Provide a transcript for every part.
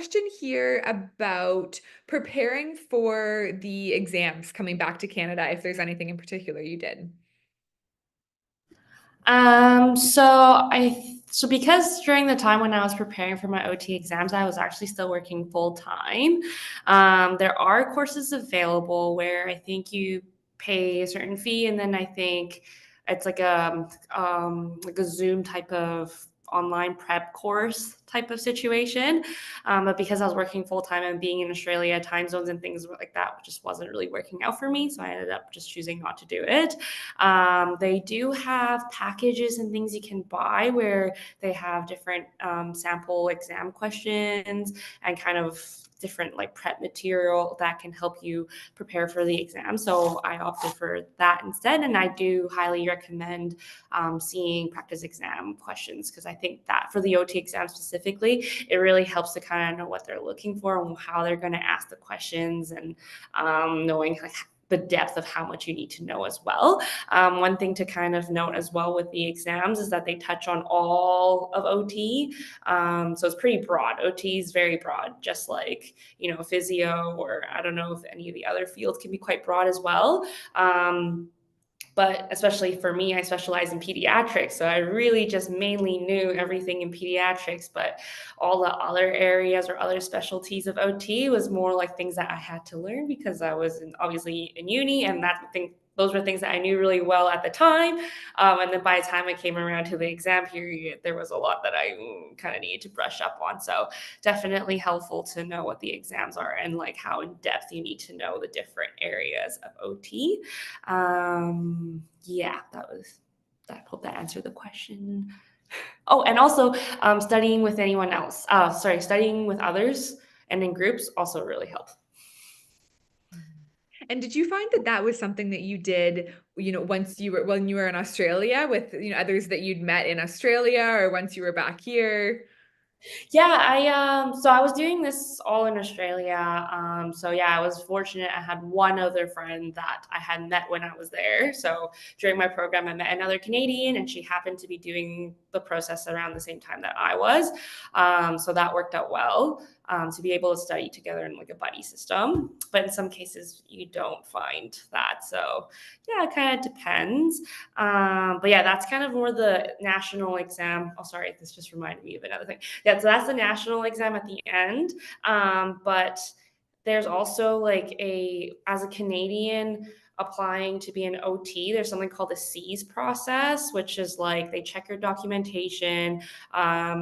Question here about preparing for the exams coming back to Canada, if there's anything in particular you did. So because during the time when I was preparing for my OT exams, I was actually still working full time. There are courses available where I think you pay a certain fee, and then I think it's like a Zoom type of online prep course type of situation. But because I was working full time and being in Australia, time zones and things like that just wasn't really working out for me. So I ended up just choosing not to do it. They do have packages and things you can buy where they have different sample exam questions and kind of different like prep material that can help you prepare for the exam. So I opted for that instead. And I do highly recommend seeing practice exam questions because I think that for the OT exam specifically, it really helps to kind of know what they're looking for and how they're going to ask the questions and knowing like the depth of how much you need to know as well. One thing to kind of note as well with the exams is that they touch on all of OT. So it's pretty broad. OT is very broad, just like, physio, or I don't know if any of the other fields can be quite broad as well. But especially for me, I specialize in pediatrics. So I really just mainly knew everything in pediatrics, but all the other areas or other specialties of OT was more like things that I had to learn because I was obviously in uni, and those were things that I knew really well at the time. And then by the time I came around to the exam period, there was a lot that I kind of needed to brush up on. So definitely helpful to know what the exams are and like how in depth you need to know the different areas of OT. Yeah, I hope that answered the question. Oh, and also studying with anyone else. Studying with others and in groups also really helps. And did you find that that was something that you did, when you were in Australia with, others that you'd met in Australia or once you were back here? Yeah, I was doing this all in Australia. So yeah, I was fortunate. I had one other friend that I had met when I was there. So during my program, I met another Canadian, and she happened to be doing the process around the same time that I was. So that worked out well, to be able to study together in like a buddy system. But in some cases, you don't find that. So yeah, it kind of depends. But yeah, that's kind of more the national exam. Oh, sorry, this just reminded me of another thing. Yeah, so that's the national exam at the end. But there's also as a Canadian applying to be an OT, there's something called the C's process, which is like they check your documentation.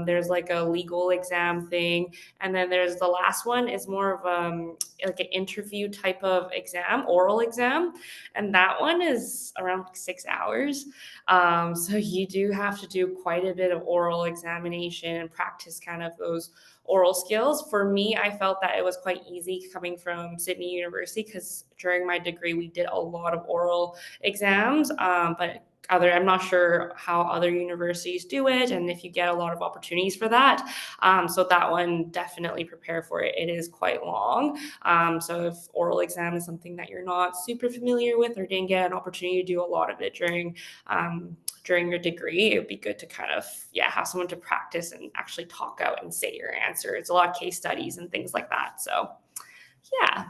There's like a legal exam thing. And then there's the last one is more of like an interview type of exam, oral exam. And that one is around 6 hours. So you do have to do quite a bit of oral examination and practice kind of those oral skills. For me, I felt that it was quite easy coming from Sydney University because during my degree, we did a lot of oral exams. I'm not sure how other universities do it and if you get a lot of opportunities for that. So that one, definitely prepare for it. It is quite long. So if oral exam is something that you're not super familiar with or didn't get an opportunity to do a lot of it during your degree, it would be good to kind of, yeah, have someone to practice and actually talk out and say your answer. It's a lot of case studies and things like that. So yeah.